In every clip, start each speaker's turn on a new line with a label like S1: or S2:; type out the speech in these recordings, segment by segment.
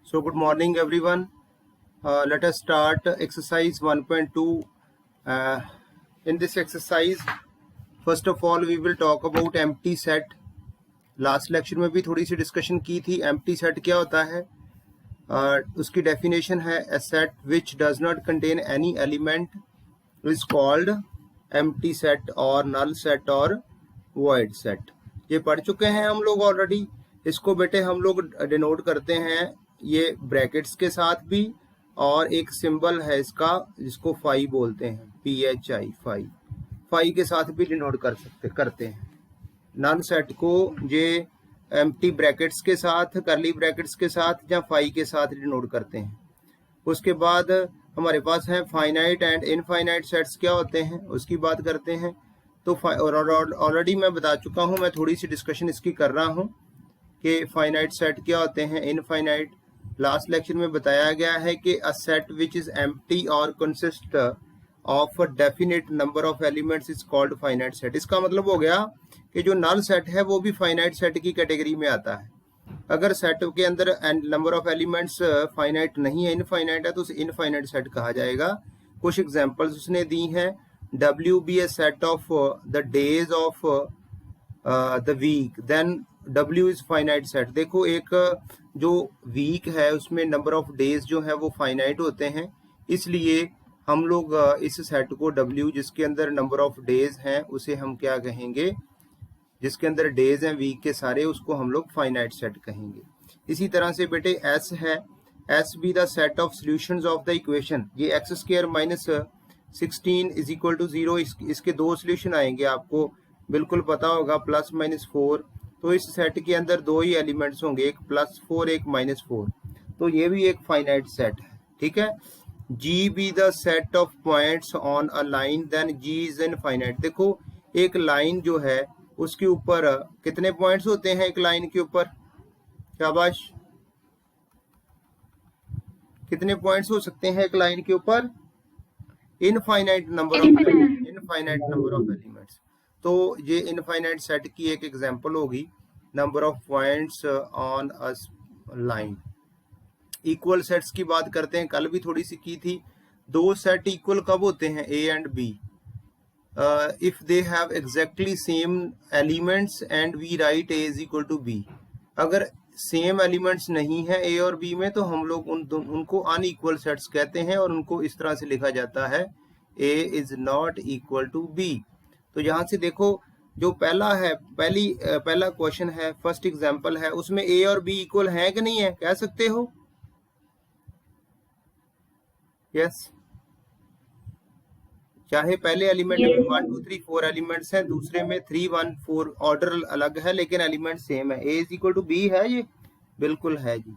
S1: So good morning everyone. Let us start exercise 1.2. In this exercise, first of all we will talk about empty set. Last lecture में भी थोड़ी सी discussion की थी. Empty set क्या होता है? उसकी डेफिनेशन है a set which does not contain any element is called empty set और null set और void set. ये पढ़ चुके हैं हम लोग ऑलरेडी. इसको बेटे हम लोग डिनोट करते हैं ये ब्रैकेट्स के साथ भी, और एक सिंबल है इसका जिसको फाई बोलते हैं, PHI फाई. फाई के साथ भी डिनोट करते हैं. नन सेट को ये एम्प्टी ब्रैकेट्स के साथ, करली ब्रैकेट्स के साथ या फाई के साथ डिनोट करते हैं. उसके बाद हमारे पास है फाइनाइट एंड इनफाइनाइट सेट्स क्या होते हैं उसकी बात करते हैं. तो ऑलरेडी मैं बता चुका हूँ, मैं थोड़ी सी डिस्कशन इसकी कर रहा हूँ कि फाइनाइट सेट क्या होते हैं, इनफाइनाइट. लास्ट लेक्चर में बताया गया है कि a set which is empty और consist of a definite number of elements is called finite set. इसका मतलब हो गया कि जो नल सेट है वो भी फाइनाइट सेट की कैटेगरी में आता है. अगर सेट के अंदर नंबर ऑफ एलिमेंट्स फाइनाइट नहीं है, इनफाइनाइट है, तो उसे इनफाइनाइट सेट कहा जाएगा. कुछ एग्जांपल्स उसने दी हैं. W be a set of the days of the week, then W is finite set. देखो एक जो वीक है उसमें नंबर ऑफ डेज जो है वो फाइनाइट होते हैं, इसलिए हम लोग इस सेट को W जिसके अंदर नंबर ऑफ डेज हैं उसे हम क्या कहेंगे, जिसके अंदर डेज हैं वीक के सारे, उसको हम लोग फाइनाइट सेट कहेंगे. इसी तरह से बेटे S है, S be the set of solutions of the equation. ये x square minus 16 is equal to 0. इसके दो सोल्यूशन आएंगे, आपको बिल्कुल पता होगा, प्लस माइनस 4. तो इस सेट के अंदर दो ही एलिमेंट्स होंगे, एक +4 एक -4. तो ये भी एक फाइनाइट सेट है. ठीक है. G be the set of points on a line, then G is infinite. देखो एक लाइन जो है उसके ऊपर कितने पॉइंट्स होते हैं एक लाइन के ऊपर? शाबाश, कितने पॉइंट्स हो सकते हैं एक लाइन के ऊपर? Infinite number of elements. तो ये इनफाइनाइट सेट की एक एग्जांपल होगी, number of points on a line. Equal sets की बात करते हैं, कल भी थोड़ी सी की थी. दो सेट इक्वल कब होते हैं? A and B. If they have exactly same elements and we write A is equal to B. अगर सेम एलिमेंट्स नहीं है A और B में तो हम लोग उनको अनइक्वल सेट्स कहते हैं, और उनको इस तरह से लिखा जाता है A is not equal to B. तो यहाँ से देखो जो पहला है, पहला क्वेश्चन है, फर्स्ट एग्जांपल है, उसमें A और B इक्वल है कि नहीं है? कह सकते हो यस. चाहे पहले एलिमेंट में 1 2 3 4 एलिमेंट्स हैं, दूसरे में 3 1 4, ऑर्डर अलग है लेकिन एलिमेंट सेम है. A is equal to B है, ये बिल्कुल है जी.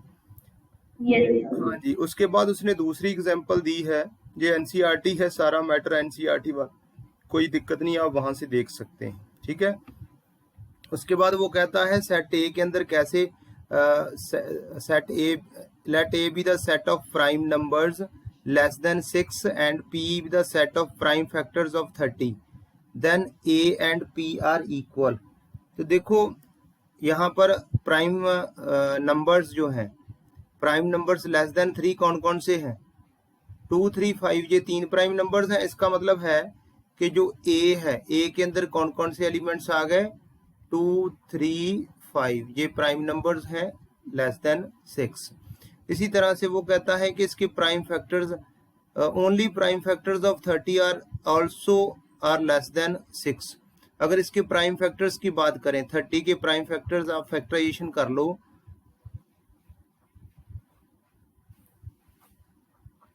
S1: हाँ जी. उसके बाद उसने दूसरी एग्जांपल दी है, ये एनसीईआरटी है, सारा मैटर एनसीईआरटी वाला, कोई दिक्कत नहीं, आप वहां से देख सकते हैं. ठीक है. उसके बाद वो कहता है सेट ए के अंदर कैसे, set A, let A be the set of prime numbers less than 6 and P be the set of prime factors of 30, then A and P are equal. तो देखो यहाँ पर प्राइम नंबर्स जो हैं, प्राइम नंबर्स लेस देन 3 कौन कौन से हैं? 2 3 5, ये 3 प्राइम नंबर्स हैं. इसका मतलब है कि जो A है, A के अंदर कौन कौन से एलिमेंट्स आ गए? 2 3 5, ये प्राइम नंबर्स हैं लेस देन 6. इसी तरह से वो कहता है कि इसके prime factors, only prime factors of 30 are also are less than 6. अगर इसके प्राइम फैक्टर्स की बात करें, 30 के प्राइम फैक्टर्स आप फैक्टराइजेशन कर लो,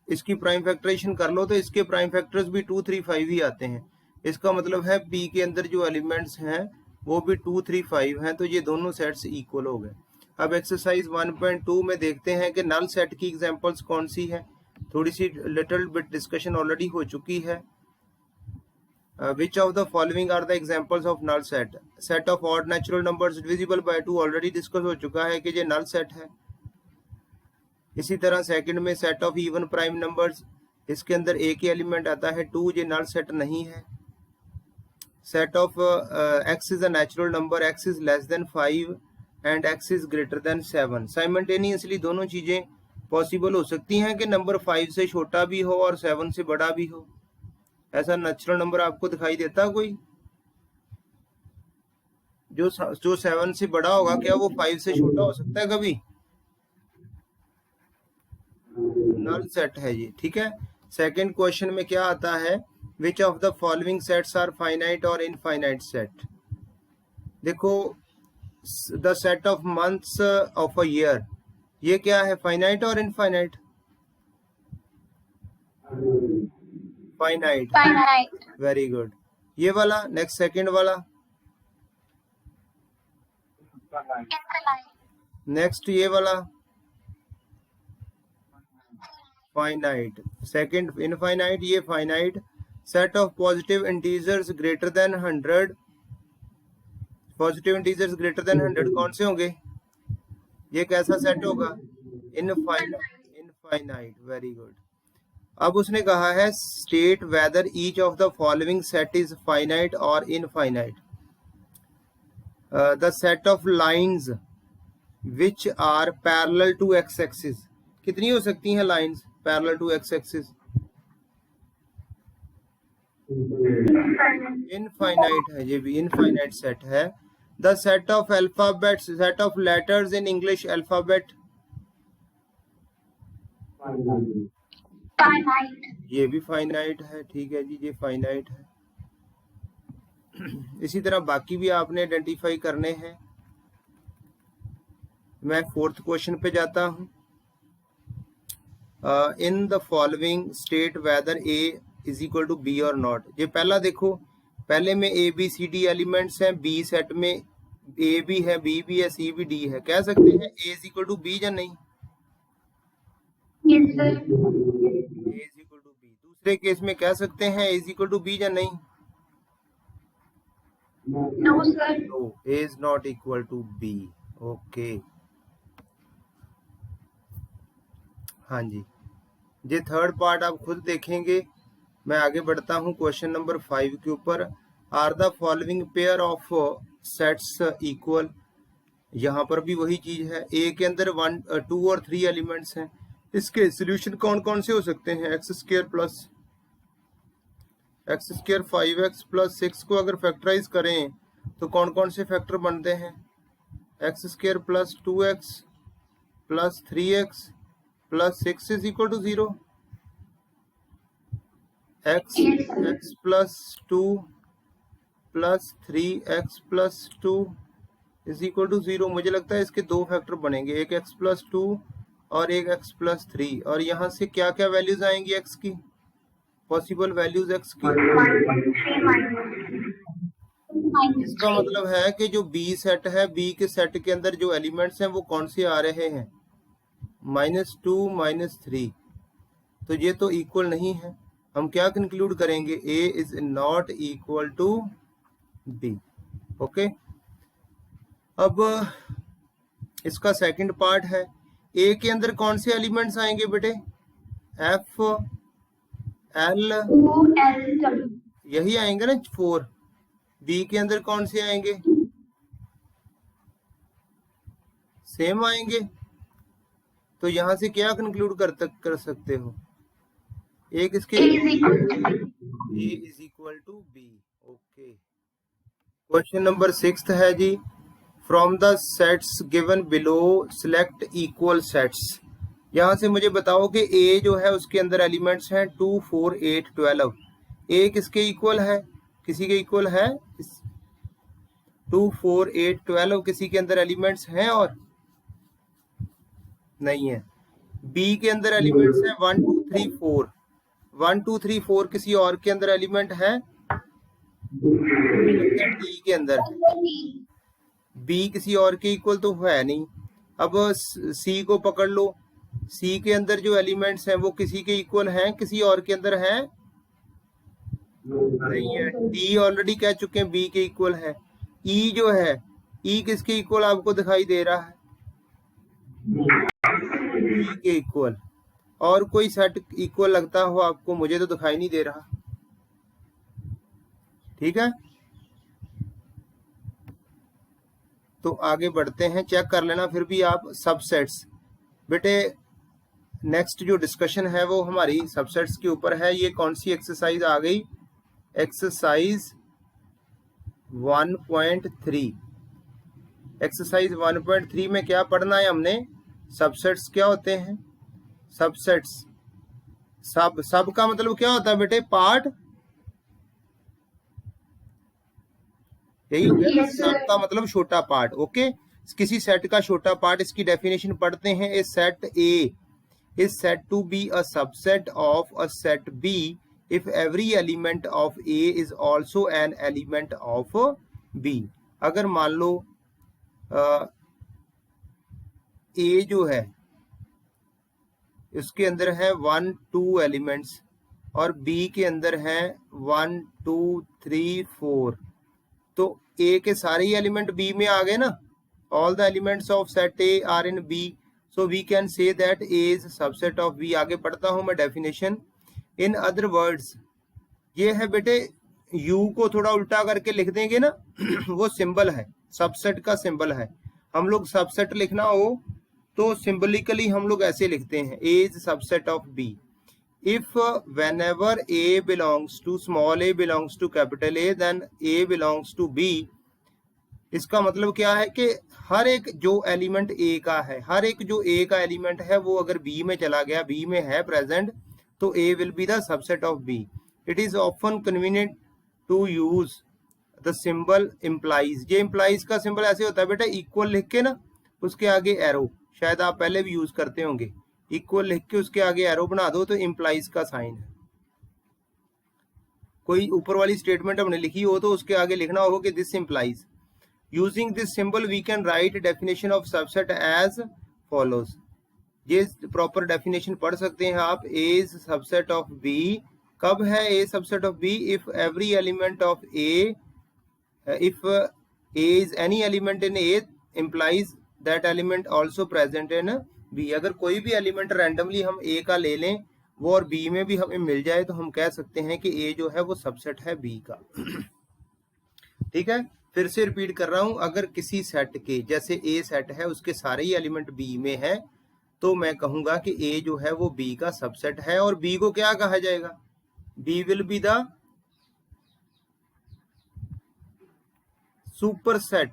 S1: इसकी प्राइम फैक्टराइजेशन कर लो तो इसके प्राइम फैक्टर्स भी 2 3 5 ही आते हैं. इसका मतलब है P के अंदर जो एलिमेंट्स हैं वो भी 2 3 5 हैं. तो ये दोनों सेट्स इक्वल हो गए. अब एक्सरसाइज 1.2 में देखते हैं कि नल सेट की एग्जांपल्स कौन सी है. थोड़ी सी लिटिल बिट डिस्कशन ऑलरेडी हो चुकी है. Which of the following are the examples of null set? Set of odd natural numbers divisible by 2 already discussed हो चुका है कि ये नल सेट है. इसी तरह सेकंड में set of even prime numbers, इसके अंदर एक ही एलिमेंट आता है 2, ये नल सेट नहीं है. Set of x is a natural number, x is less than 5 and x is greater then 7. Simultaneously दोनों चीजें पॉसिबल हो सकती हैं कि नंबर 5 से छोटा भी हो और 7 से बड़ा भी हो। ऐसा नेचुरल नंबर आपको दिखाई देता कोई जो 7 से बड़ा होगा? क्या वो 5 से छोटा हो सकता है कभी? नल सेट है ये, ठीक है। सेकंड क्वेश्चन में क्या आता है, which of the following sets are finite और इनफाइनाइट सेट। देखो, the set of months of a year, ये क्या है, फाइनाइट और इनफाइनाइट? फाइनाइट। Very good. ये वाला नेक्स्ट सेकंड वाला, नेक्स्ट ये वाला फाइनाइट। सेकंड इनफाइनाइट, ये finite. Set of positive integers greater than 100, positive integers greater than 100 कौन से होंगे? ये कैसा सेट होगा? इनफाइनाइट। Very good. अब उसने कहा है state whether each of the following set is finite और infinite. The set of lines which are parallel to x axis, कितनी हो सकती हैं lines parallel to x axis? Infinite है, ये भी इनफाइनाइट सेट है। The set of alphabets, set of letters in English alphabet, ये भी फाइनाइट है, ठीक है जी, ये फाइनाइट है। इसी तरह बाकी भी आपने आइडेंटिफाई करने हैं। मैं फोर्थ क्वेश्चन पे जाता हूं। In the following state whether A is equal to B और नॉट। ये पहला देखो, पहले में A B C D elements हैं, बी सेट में ए भी है, बी भी है, सी भी, डी है। कह सकते हैं A is equal to B या नहीं? A is equal to B. दूसरे केस में कह सकते हैं A is equal to B या नहीं? No sir, no, A is not equal to B. Okay, हाँ जी। ये थर्ड पार्ट आप खुद देखेंगे। मैं आगे बढ़ता हूँ क्वेश्चन नंबर 5 के ऊपर। Are the following pair of sets equal, यहाँ पर भी वही चीज है। ए के अंदर 1, 2 और 3 एलिमेंट्स हैं। इसके सोल्यूशन कौन कौन से हो सकते हैं? X square plus x square 5x plus 6 को अगर फैक्टराइज करें तो कौन कौन से फैक्टर बनते हैं? X square plus 2x plus 3x plus 6 is equal to 0। x plus 2 plus 3x plus 2 is equal to 0। मुझे लगता है इसके दो फैक्टर बनेंगे, एक x प्लस 2 और एक x प्लस 3। और यहाँ से क्या क्या वैल्यूज आएंगी x की, पॉसिबल वैल्यूज x की? इसका मतलब है कि जो b सेट है, b के सेट के अंदर जो एलिमेंट्स हैं वो कौन से आ रहे हैं? -2 -3। तो ये तो इक्वल नहीं है। हम क्या कंक्लूड करेंगे? a is not equal to b। Okay, अब इसका सेकंड पार्ट है, a के अंदर कौन से एलिमेंट्स आएंगे बेटे? f l यही आएंगे ना 4। b के अंदर कौन से आएंगे? सेम आएंगे। तो यहां से क्या कंक्लूड कर सकते हो? एक इसके a is equal to b। Okay, question number 6 है जी। From the sets given below select equal sets. यहां से मुझे बताओ कि a जो है उसके अंदर एलिमेंट्स हैं 2 4 8 12। a किसके इक्वल है? किसी के इक्वल है? 2 4 8 12 किसी के अंदर एलिमेंट्स हैं और नहीं है। b के अंदर एलिमेंट्स हैं 1 2 3 4। 1 2 3 4 किसी और के अंदर एलिमेंट है? d के अंदर। b किसी और के इक्वल तो है नहीं। अब c को पकड़ लो, c के अंदर जो एलिमेंट्स हैं वो किसी के इक्वल हैं? किसी और के अंदर है? नहीं है। d ऑलरेडी कह चुके हैं b के इक्वल है। e जो है, e किसके इक्वल आपको दिखाई दे रहा है? e के इक्वल। और कोई सेट इक्वल लगता हो आपको? मुझे तो दिखाई नहीं दे रहा। ठीक है, तो आगे बढ़ते हैं। चेक कर लेना फिर भी आप सबसेट्स। बेटे नेक्स्ट जो डिस्कशन है वो हमारी सबसेट्स के ऊपर है। ये कौन सी एक्सरसाइज आ गई? एक्सरसाइज 1.3। एक्सरसाइज 1.3 में क्या पढ़ना है हमने? सबसेट्स क्या होते हैं? सबसेट्स, सब का मतलब क्या होता है बेटे? पार्ट। यही हो गया। सब का मतलब छोटा पार्ट। ओके, किसी सेट का छोटा पार्ट, इसकी डेफिनेशन पढ़ते हैं। A set A is said to be a subset of a set B if every element of A is also an element of B। अगर मान लो A जो है उसके अंदर है 1 2 एलिमेंट्स और B के अंदर है 1 2 3 4, तो A के सारे ही एलिमेंट B में आ गए ना। All the elements of set A are in B, so we can say that A is subset of B। आगे पढ़ता हूं मैं डेफिनेशन। इन अदर वर्ड्स, ये है बेटे U को थोड़ा उल्टा करके लिख देंगे ना वो सिंबल है, सबसेट का सिंबल है। हम लोग सबसेट लिखना हो तो सिंबलिकली हम लोग ऐसे लिखते हैं, A is subset of B if whenever A belongs to small a belongs to capital A then A belongs to B। इसका मतलब क्या है कि हर एक जो एलिमेंट ए का है, हर एक जो ए का एलिमेंट है वो अगर बी में चला गया, बी में है प्रेजेंट, तो A will be the subset of B. It is often convenient to use the symbol implies. ये इम्प्लाइज का सिंबल ऐसे होता है बेटा, इक्वल लिख के ना उसके आगे एरो, शायद आप पहले भी यूज करते होंगे। इक्वल लिख के उसके आगे एरो बना दो तो इम्प्लाइज का साइन है। कोई ऊपर वाली स्टेटमेंट हमने लिखी हो तो उसके आगे लिखना होगा कि this implies. Using this symbol we can write definition of subset as follows। ये प्रॉपर डेफिनेशन पढ़ सकते हैं आप। A is subset of B। कब है A subset of B? If every element of A, if A is any element in A implies that element also present in B। अगर कोई भी एलिमेंट रैंडमली हम A का ले लें वो और B में भी हमें मिल जाए तो हम कह सकते हैं कि A जो है वो सबसेट है B का। ठीक है, फिर से रिपीट कर रहा हूं। अगर किसी सेट के, जैसे ए सेट है, उसके सारे ही एलिमेंट बी में है तो मैं कहूंगा कि ए जो है वो बी का सबसेट है। और बी को क्या कहा जाएगा? B will be the superset,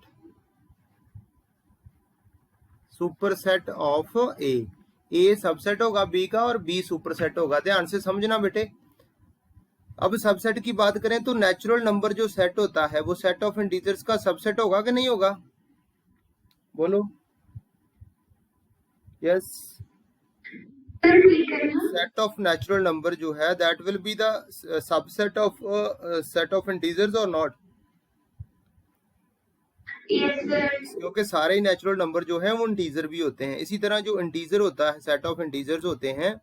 S1: superset of A. A subset होगा बी का और बी सुपरसेट होगा। ध्यान से समझना बेटे। अब सबसेट की बात करें तो नेचुरल नंबर जो सेट होता है वो सेट ऑफ इंटीजर्स का सबसेट होगा कि नहीं होगा? बोलो yes. Set of natural number जो है that will be the subset of set of integers और नॉट? क्योंकि सारे ही नेचुरल नंबर जो है वो इंटीजर भी होते हैं। इसी तरह जो इंटीजर होता है, सेट ऑफ इंटीजर्स होते हैं,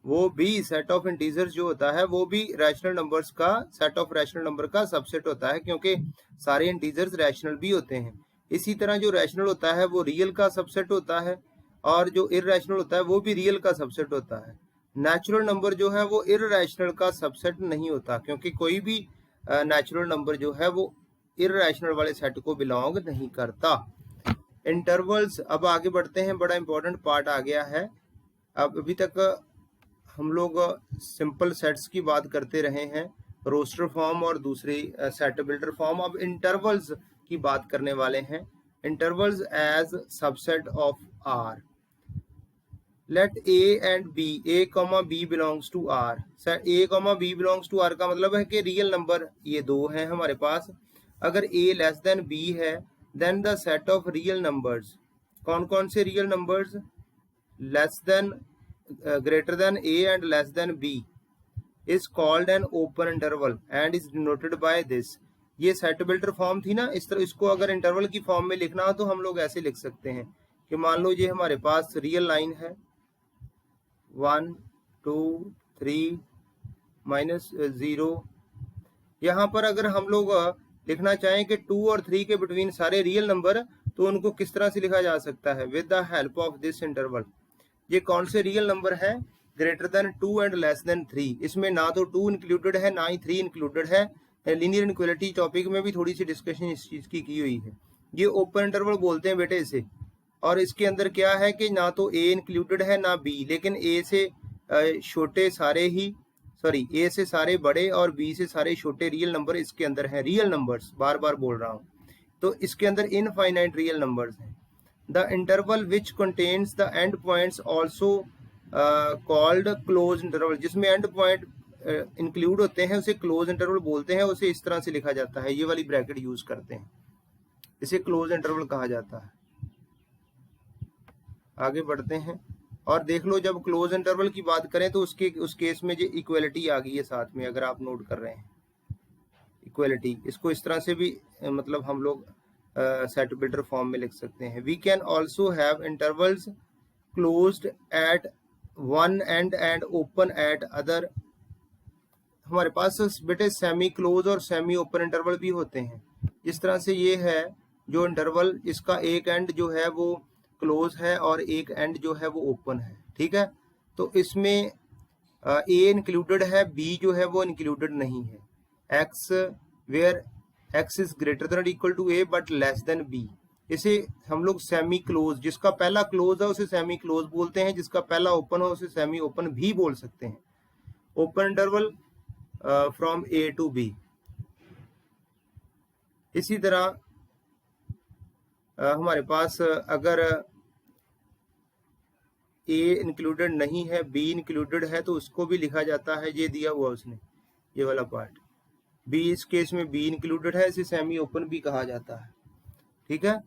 S1: वो भी सेट ऑफ इंटीजर्स जो होता है वो भी रैशनल नंबर्स का, सेट ऑफ रैशनल नंबर का सबसेट होता है, क्योंकि सारे इंटीजर्स रैशनल भी होते हैं। इसी तरह जो रैशनल होता है वो रियल का सबसेट होता है और जो इररैशनल होता है वो भी रियल का सबसेट होता है। नेचुरल नंबर जो है वो इररैशनल का सबसेट नहीं होता, क्योंकि कोई भी नेचुरल नंबर जो है वो इररैशनल वाले सेट को बिलोंग नहीं करता। इंटरवल्स, अब आगे बढ़ते हैं, बड़ा इंपॉर्टेंट पार्ट आ गया है। अब अभी तक हम लोग सिंपल सेट्स की बात करते रहे हैं, रोस्टर फॉर्म और दूसरी सेट बिल्डर फॉर्म। अब इंटरवल्स की बात करने वाले हैं। Intervals as subset of R. Let A and B, A comma B belongs to R. A comma B belongs to R का मतलब है कि रियल नंबर ये दो हैं हमारे पास। अगर ए लेस देन बी है then the set of real numbers, कौन कौन से real numbers? Less than, greater than a and less than b is called an open interval and is denoted by this। ये set builder form थी ना, इस तरह इसको अगर इंटरवल की फॉर्म में लिखना हो तो हम लोग ऐसे लिख सकते हैं कि मान लो ये हमारे पास रियल लाइन है 1 2 3 -0। यहाँ पर अगर हम लोग लिखना चाहें कि 2 और 3 के बिटवीन सारे रियल नंबर, तो उनको किस तरह से लिखा जा सकता है? With the help of this interval. ये कौन से रियल नंबर है? Greater than 2 and less than 3। इसमें ना तो 2 इंक्लूडेड है ना ही 3 इंक्लूडेड है। लीनियर इनइक्वालिटी टॉपिक में भी थोड़ी सी डिस्कशन इस चीज की हुई है। ये ओपन इंटरवल बोलते हैं बेटे इसे। और इसके अंदर क्या है कि ना तो ए इंक्लूडेड है ना बी, लेकिन ए से छोटे सारे ही, सॉरी ए से सारे बड़े और बी से सारे छोटे रियल नंबर इसके अंदर हैं, रियल नंबर्स, बार बार बोल रहा हूँ। तो इसके अंदर इनफाइनाइट रियल नंबर्स हैं। The interval which contains the end points also called close interval, जिसमें एंड पॉइंट इंक्लूड होते हैं उसे क्लोज इंटरवल बोलते हैं। उसे इस तरह से लिखा जाता है, ये वाली ब्रैकेट यूज करते हैं, इसे क्लोज इंटरवल कहा जाता है। आगे बढ़ते हैं और देख लो, जब क्लोज इंटरवल की बात करें तो उस केस में जो इक्वलिटी आ गई है साथ में, अगर आप नोट कर रहे हैं इक्वलिटी, इसको इस तरह से भी मतलब हम लोग सेट बिल्डर फॉर्म में लिख सकते हैं। We can also have intervals closed at one and open at other. हमारे पास बेटे सेमी क्लोज और सेमी ओपन इंटरवल भी होते हैं। इस तरह से ये है जो इंटरवल, इसका एक एंड जो है वो क्लोज है और एक एंड जो है वो ओपन है, ठीक है। तो इसमें ए इंक्लूडेड है, बी जो है वो इंक्लूडेड नहीं है। X where x is greater than और equal to a but less than b, इसे हम लोग सेमी क्लोज, जिसका पहला क्लोज है उसे सेमी क्लोज बोलते हैं, जिसका पहला ओपन हो उसे सेमी ओपन भी बोल सकते हैं। Open interval from A to B. इसी तरह हमारे पास अगर ए इंक्लूडेड नहीं है, बी इंक्लूडेड है, तो उसको भी लिखा जाता है, ये दिया हुआ उसने, ये वाला पार्ट बी, इस केस में बी इंक्लूडेड है, इसे सेमी ओपन भी कहा जाता है, ठीक है।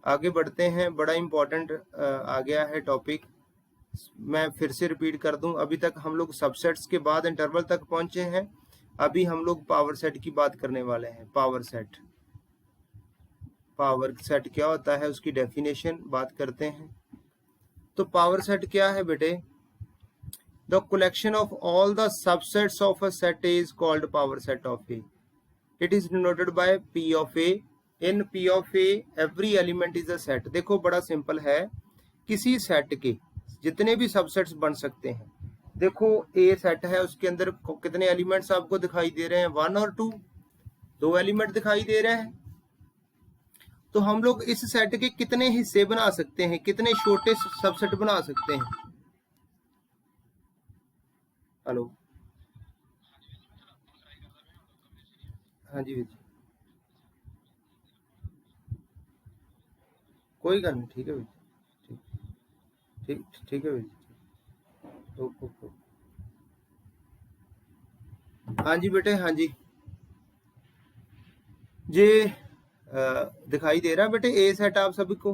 S1: आगे बढ़ते हैं, बड़ा इंपॉर्टेंट आ गया है टॉपिक, मैं फिर से रिपीट कर दूं। अभी तक हम लोग सबसेट्स के बाद इंटरवल तक पहुंचे हैं, अभी हम लोग पावर सेट की बात करने वाले हैं। पावर सेट, पावर सेट क्या होता है उसकी डेफिनेशन बात करते हैं। तो पावर सेट क्या है बेटे? The collection of all the subsets of a set is called power set of A. It is denoted by P of A. In P of A every element is a set. देखो बड़ा simple है, किसी set के जितने भी subsets बन सकते हैं, देखो ए सेट है, उसके अंदर कितने एलिमेंट्स आपको दिखाई दे रहे हैं? 1 और 2, 2 एलिमेंट दिखाई दे रहे हैं। तो हम लोग इस सेट के कितने हिस्से बना सकते हैं, कितने छोटे सबसेट बना सकते हैं? हेलो, हाँ जी भैया, कोई गल नहीं, ठीक है भैया, ठीक ठीक ठीक है भैया, ओके। हाँ जी बेटे, हाँ जी, ये दिखाई दे रहा है बेटे ए सेट आप सभी को?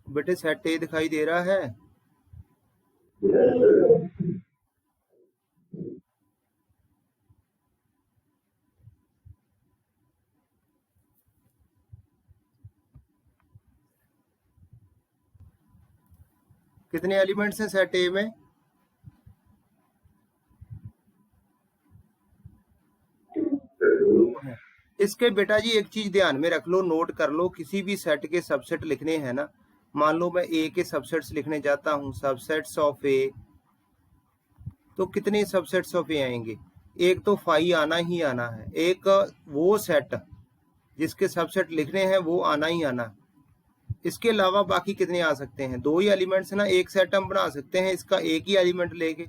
S1: बेटे सेट ए दिखाई दे रहा है? कितने एलिमेंट्स हैं सेट ए में? इसके बेटा जी एक चीज ध्यान में रख लो, नोट कर लो, किसी भी सेट के सबसेट लिखने हैं ना, मान लो मैं ए के सबसेट्स लिखने जाता हूं, सबसेट्स ऑफ ए, तो कितने सबसेट्स ऑफ ए आएंगे? एक तो फाई आना ही आना है, एक वो सेट जिसके सबसेट लिखने हैं वो आना ही आना। इसके अलावा बाकी कितने आ सकते हैं? 2 ही एलिमेंट्स ना, एक सेट हम बना सकते हैं इसका एक ही एलिमेंट लेके,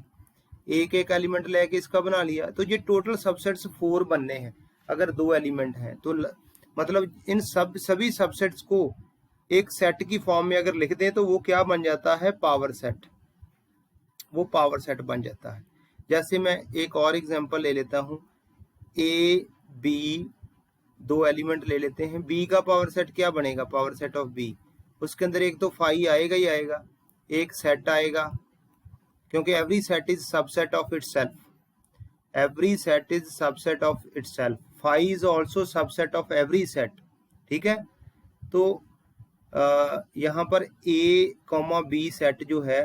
S1: एक एक एलिमेंट लेके इसका बना लिया, तो ये टोटल सबसेट्स 4 बनने हैं अगर 2 एलिमेंट हैं। तो मतलब इन सभी सबसेट्स को एक सेट की फॉर्म में अगर लिख दें तो वो क्या बन जाता है? पावर सेट, वो पावर सेट बन जाता है। जैसे मैं एक और एग्जांपल ले लेता हूं, ए बी 2 एलिमेंट ले लेते हैं, बी का पावर सेट क्या बनेगा? पावर सेट ऑफ बी, उसके अंदर एक तो फाई आएगा ही आएगा, एक सेट आएगा, क्योंकि every set is subset of itself, every set is subset of itself, phi is also subset of every set, ठीक है। तो यहाँ पर ए कॉमा बी सेट जो है,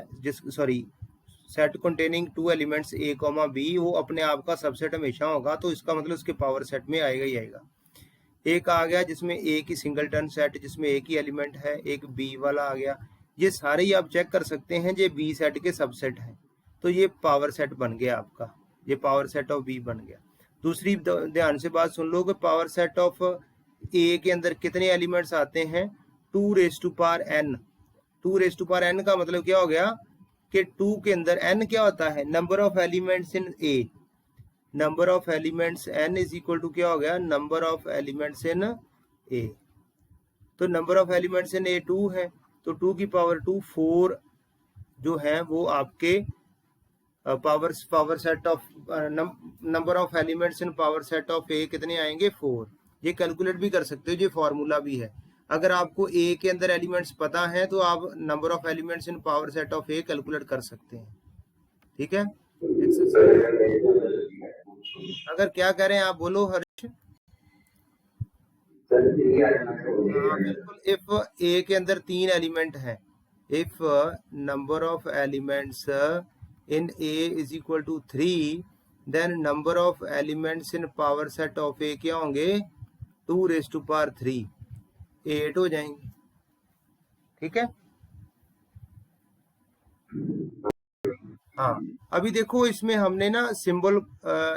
S1: सेट कंटेनिंग 2 एलिमेंट्स ए कॉमा बी, वो अपने आप का सबसेट हमेशा होगा, तो इसका मतलब उसके पावर सेट में आएगा ही आएगा। एक आ गया जिसमें ए की सिंगल टर्न सेट, जिसमें एक ही एलिमेंट है, एक बी वाला आ गया, ये सारे ही आप चेक कर सकते हैं, ये बी सेट के सबसेट हैं, तो ये पावर सेट बन गया आपका, ये पावर सेट ऑफ बी बन गया। दूसरी ध्यान से बात सुन लो कि पावर सेट ऑफ ए के अंदर कितने एलिमेंट्स आते हैं, 2 raise to power n। 2 raise to power n का मतलब क्या हो गया कि 2 के अंदर n क्या होता है, number of elements in A. Number of elements n is equal to क्या हो गया, number of elements in A. तो number of elements in A 2 है, तो 2 की पावर 2 4 जो है वो आपके power set of number of elements in power set of A कितने आएंगे, 4। ये कैलकुलेट भी कर सकते हो, ये फॉर्मूला भी है। अगर आपको ए के अंदर एलिमेंट्स पता है तो आप number of elements in power set of A calculate कर सकते हैं। ठीक है, अगर क्या कह रहे हैं आप बोलो हर्ष। बिल्कुल, इफ ए के अंदर 3 एलिमेंट है, if number of elements in A is equal to 3, then number of elements in power set of A क्या होंगे, 2 raised to power 3, 8 हो जाएंगे। ठीक है, हाँ अभी देखो इसमें हमने ना सिंबल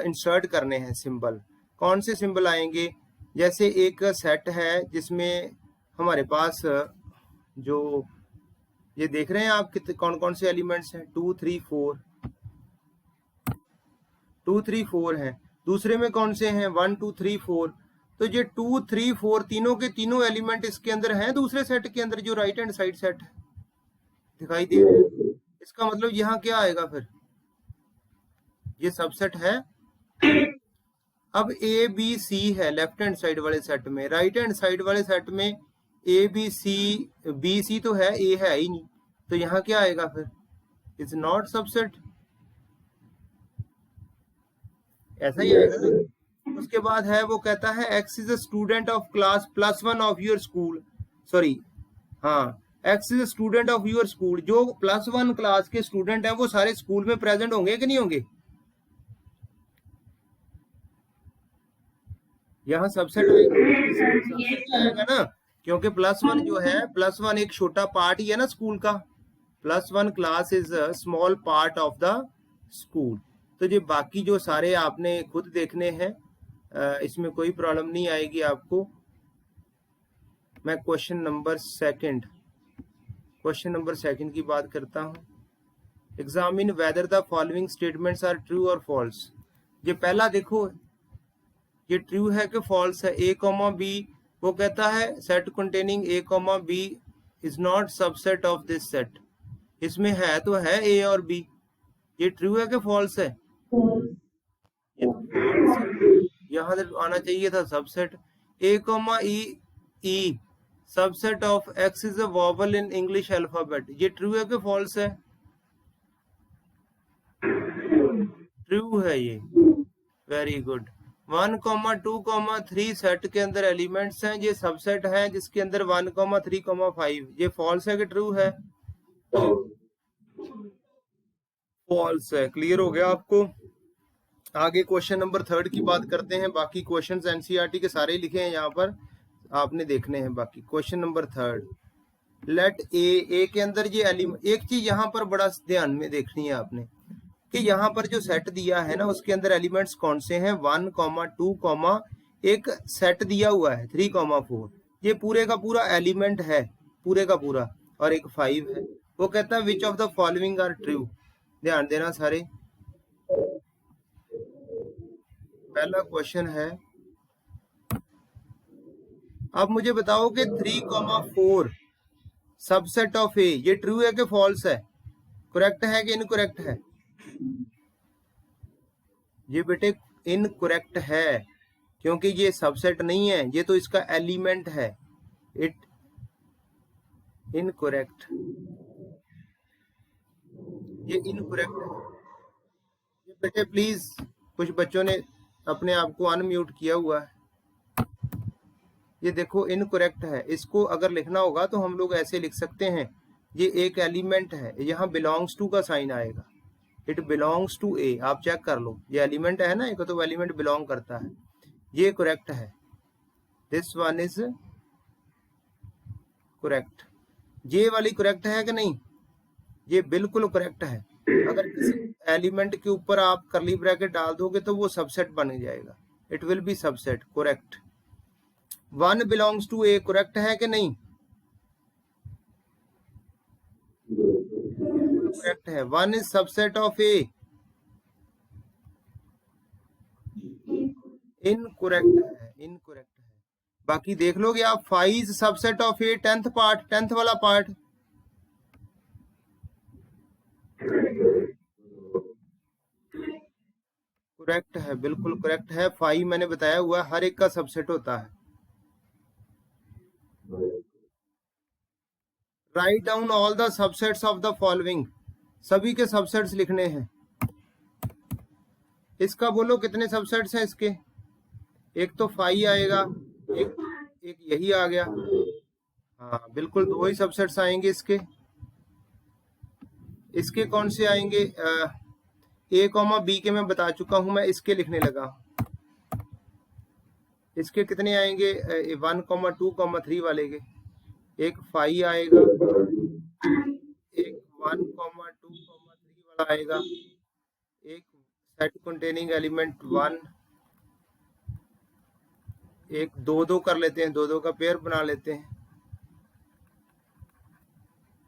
S1: इंसर्ट करने हैं। सिंबल कौन से सिंबल आएंगे, जैसे एक सेट है जिसमें हमारे पास जो ये देख रहे हैं आप कितने कौन कौन से एलिमेंट्स हैं, 2 3 4, 2 3 4 हैं। दूसरे में कौन से हैं, 1 2 3 4। तो ये 2 3 4 तीनों के तीनों एलिमेंट इसके अंदर हैं, दूसरे सेट के अंदर जो राइट हैंड साइड सेट है दिखाई दे रहा है। इसका मतलब यहाँ क्या आएगा, फिर ये सबसेट है। अब ए बी सी है लेफ्ट हैंड साइड वाले सेट में, राइट हैंड साइड वाले सेट में ए बी सी तो है, ए है ही नहीं, तो यहाँ क्या आएगा फिर, इज नॉट सबसेट, ऐसा ही आएगा ना। उसके बाद है वो कहता है x is a student of class +1 of your school, sorry हाँ, x is a student of your school. जो +1 क्लास के स्टूडेंट हैं वो सारे स्कूल में प्रेजेंट होंगे कि नहीं होंगे, यहाँ सबसेट आएगा ना, क्योंकि +1 जो है, +1 एक छोटा पार्ट ही है ना स्कूल का। +1 class is a small part of the school. तो ये बाकी जो सारे आपने खुद देखने हैं, इसमें कोई प्रॉब्लम नहीं आएगी आपको। मैं क्वेश्चन नंबर सेकंड की बात करता हूँ। Examine whether the following statements are true और फॉल्स। ये पहला देखो, ये ट्रू है कि फॉल्स है। ए कॉमा बी, वो कहता है set containing A comma B is not subset of this set. इसमें है तो है ए और बी, ये ट्रू है कि फॉल्स है, यहाँ से आना चाहिए था subset. A comma E subset of x is a vowel in English alphabet, ये ट्रू है कि फॉल्स है, ट्रू है ये, वेरी गुड। 1, 2, 3 सेट के अंदर एलिमेंट्स हैं, ये सबसेट है जिसके अंदर 1, 3, 5, ये फॉल्स है कि ट्रू है, फॉल्स है। क्लियर हो गया आपको। आगे क्वेश्चन नंबर 3 की बात करते हैं। बाकी क्वेश्चंस एनसीईआरटी के सारे लिखे हैं यहाँ पर, आपने देखने हैं। बाकी क्वेश्चन नंबर 3, लेट ए के अंदर ये एलिमेंट, एक चीज यहाँ पर बड़ा ध्यान में देखनी है आपने कि यहाँ पर जो सेट दिया है ना उसके अंदर एलिमेंट्स कौन से हैं, 1, 2, एक सेट दिया हुआ है 3, 4, ये पूरे का पूरा एलिमेंट है, पूरे का पूरा, और एक 5 है। वो कहता है which of the following are true. ध्यान देना सारे। पहला क्वेश्चन है, अब मुझे बताओ कि 3, 4 सबसेट ऑफ ए, ये ट्रू है कि फॉल्स है, करेक्ट है कि इनकरेक्ट है। ये बेटे इनकरेक्ट है, क्योंकि ये सबसेट नहीं है, ये तो इसका एलिमेंट है। इट इनकरेक्ट, ये इनकरेक्ट है। ये बेटे प्लीज, कुछ बच्चों ने अपने आप को अनम्यूट किया हुआ है। ये देखो इनकरेक्ट है, इसको अगर लिखना होगा तो हम लोग ऐसे लिख सकते हैं, ये एक एलिमेंट है, यहाँ बिलोंग्स टू का साइन आएगा, इट बिलोंग्स टू ए। आप चेक कर लो, ये एलिमेंट है ना, एक तो एलिमेंट बिलोंग करता है, ये करेक्ट है, दिस वन इज करेक्ट। ये वाली करेक्ट है कि नहीं, ये बिल्कुल करेक्ट है। अगर किसी एलिमेंट के ऊपर आप कर्ली ब्रैकेट डाल दोगे तो वो सबसेट बन जाएगा, it will be subset, correct. 1 belongs to A, correct है कि नहीं? करेक्ट है। 1 is subset of A, incorrect है, इनकरेक्ट है। बाकी देख लोगे आप, 5 is subset of A, 10th part, 10th वाला पार्ट। करेक्ट है, बिल्कुल करेक्ट है। 5 मैंने बताया हुआ हर एक का सबसेट होता है। Write down all the subsets of the following, सभी के सबसेट्स लिखने हैं। इसका बोलो कितने सबसेट्स हैं इसके? एक तो 5 आएगा, एक यही आ गया। हाँ बिल्कुल, 2 ही सबसेट्स आएंगे इसके। इसके कौन से आएंगे? ए कॉमा बी के मैं बता चुका हूं, मैं इसके लिखने लगा। इसके कितने आएंगे? 1,2,3 वाले के एक 5 आएगा, एक 1,2,3 वाला आएगा, एक सेट कंटेनिंग एलिमेंट 1, एक 2-2 कर लेते हैं, 2-2 का पेयर बना लेते हैं,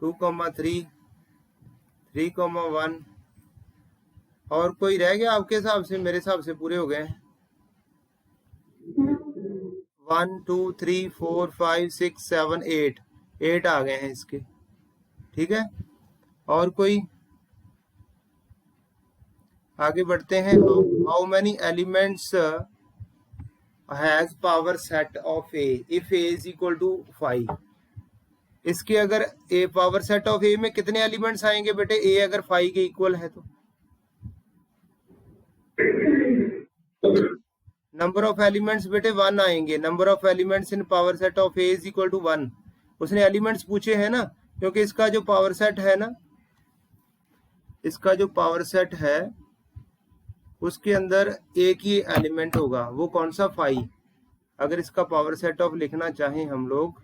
S1: 2,3, 3,1। और कोई रह गया आपके हिसाब से? मेरे हिसाब से पूरे हो गए हैं। 1 2 3 4 5 6 7 8 आ गए हैं इसके। ठीक है, और कोई? आगे बढ़ते हैं। How many elements has power set of A if A is equal to 5? इसके अगर A power set of A में कितने एलिमेंट्स आएंगे बेटे? ए अगर 5 के इक्वल है तो नंबर ऑफ एलिमेंट्स बेटे 1 आएंगे। Number of elements in power set of A is equal to 1। उसने एलिमेंट्स पूछे हैं ना, क्योंकि इसका जो पावर सेट है ना, इसका जो पावर सेट है उसके अंदर एक ही एलिमेंट होगा, वो कौन सा? 5। अगर इसका पावर सेट ऑफ लिखना चाहें हम लोग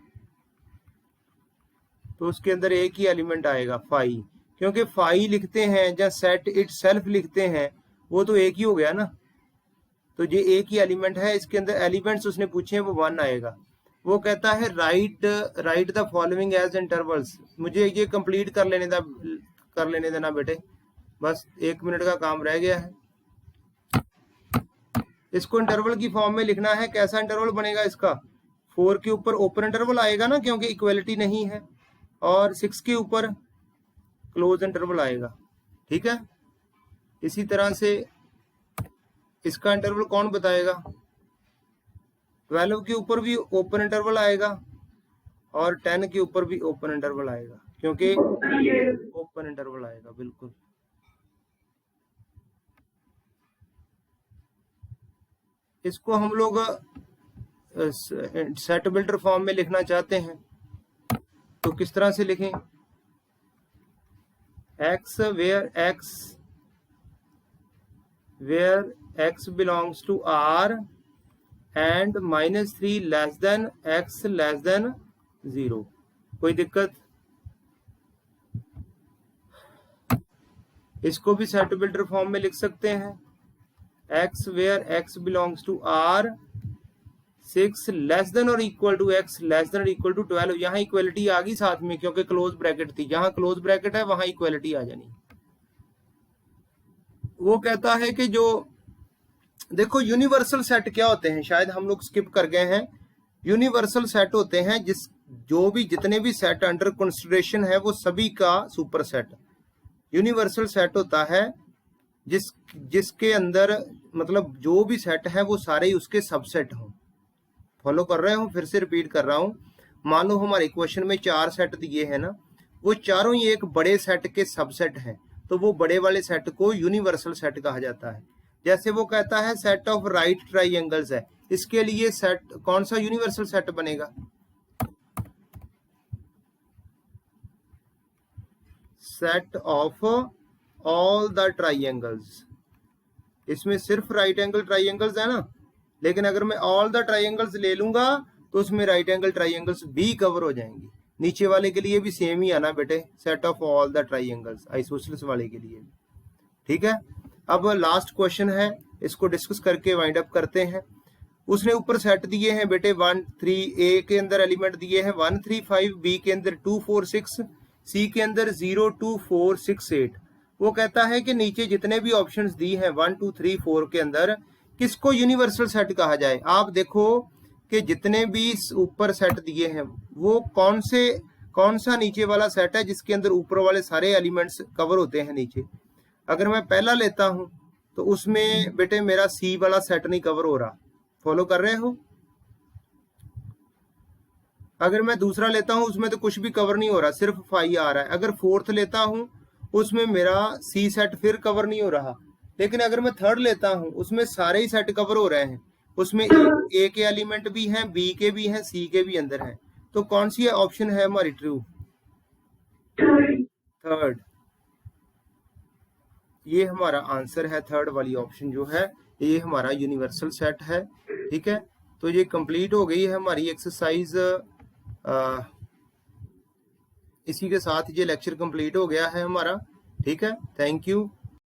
S1: तो उसके अंदर एक ही एलिमेंट आएगा 5, क्योंकि 5 लिखते हैं या सेट इट सेल्फ लिखते हैं, वो तो एक ही हो गया ना। तो ये एक ही एलिमेंट है, इसके अंदर एलिमेंट्स उसने पूछे हैं, वो 1 आएगा। वो कहता है write the following as intervals. मुझे ये कंप्लीट कर लेने देना बेटे, बस 1 मिनट का काम रह गया है। इसको इंटरवल की फॉर्म में लिखना है। कैसा इंटरवल बनेगा इसका? 4 के ऊपर ओपन इंटरवल आएगा ना, क्योंकि इक्वलिटी नहीं है, और 6 के ऊपर क्लोज इंटरवल आएगा। ठीक है, इसी तरह से इसका इंटरवल कौन बताएगा? 12 के ऊपर भी ओपन इंटरवल आएगा और 10 के ऊपर भी ओपन इंटरवल आएगा, क्योंकि ओपन इंटरवल आएगा। बिल्कुल, इसको हम लोग सेट बिल्डर फॉर्म में लिखना चाहते हैं तो किस तरह से लिखें? x where x belongs to R and -3 less than x less than 0। कोई दिक्कत? इसको भी सेट बिल्डर फॉर्म में लिख सकते हैं। x where x belongs to R 6 less than और equal to x less than और इक्वल टू 12। यहाँ इक्वलिटी आ गई साथ में, क्योंकि क्लोज ब्रैकेट थी। जहां क्लोज ब्रैकेट है वहां इक्वलिटी आ जानी। वो कहता है कि जो देखो यूनिवर्सल सेट क्या होते हैं, शायद हम लोग स्किप कर गए हैं। यूनिवर्सल सेट होते हैं जितने भी सेट अंडर कंसिडरेशन है वो सभी का सुपर सेट। यूनिवर्सल सेट होता है जिसके अंदर मतलब जो भी सेट है वो सारे ही उसके सबसेट हों। फॉलो कर रहे हो? फिर से रिपीट कर रहा हूं। मान लो हमारे क्वेश्चन में 4 सेट दिए हैं ना, वो चारों ही एक बड़े सेट के सबसेट हैं, तो वो बड़े वाले सेट को यूनिवर्सल सेट कहा जाता है। जैसे वो कहता है सेट ऑफ राइट ट्राइंगल्स है, इसके लिए सेट कौन सा यूनिवर्सल सेट बनेगा? Set of all the triangles. इसमें सिर्फ राइट एंगल ट्राइंगल्स है ना, लेकिन अगर मैं ऑल द ट्राइंगल्स ले लूंगा तो उसमें राइट एंगल ट्राइंगल्स भी कवर हो जाएंगी। नीचे वाले के लिए भी सेम ही आना बेटे, set of all the triangles, isosceles वाले के लिए। ठीक है, अब लास्ट क्वेश्चन है, इसको डिस्कस करके वाइंड अप करते हैं। उसने ऊपर सेट दिए हैं बेटे 1 3, ए के अंदर एलिमेंट दिए हैं 1 3 5, बी के अंदर 2 4 6, सी के अंदर 0 2 4 6 8। वो कहता है कि नीचे जितने भी ऑप्शंस दी हैं 1 2 3 4 के अंदर किसको यूनिवर्सल सेट कहा जाए। आप देखो कि जितने भी ऊपर सेट दिए हैं वो कौन सा नीचे वाला सेट है जिसके अंदर ऊपर वाले सारे एलिमेंट्स कवर होते हैं नीचे। अगर मैं पहला लेता हूं तो उसमें बेटे मेरा सी वाला सेट नहीं कवर हो रहा, फॉलो कर रहे हो। अगर मैं दूसरा लेता हूं उसमें तो कुछ भी कवर नहीं हो रहा, सिर्फ फाई आ रहा है। अगर फोर्थ लेता हूं उसमें मेरा सी सेट फिर कवर नहीं हो रहा। लेकिन अगर मैं थर्ड लेता हूं उसमें सारे ही सेट कवर हो रहे हैं, उसमें ए के एलिमेंट भी हैं, बी के भी हैं, सी के भी अंदर हैं। तो कौन सी ऑप्शन है हमारी ट्रू? थर्ड। ये हमारा आंसर है, थर्ड वाली ऑप्शन जो है ये हमारा यूनिवर्सल सेट है। ठीक है, तो ये कंप्लीट हो गई है हमारी एक्सरसाइज। इसी के साथ ये लेक्चर कंप्लीट हो गया है हमारा। ठीक है, थैंक यू।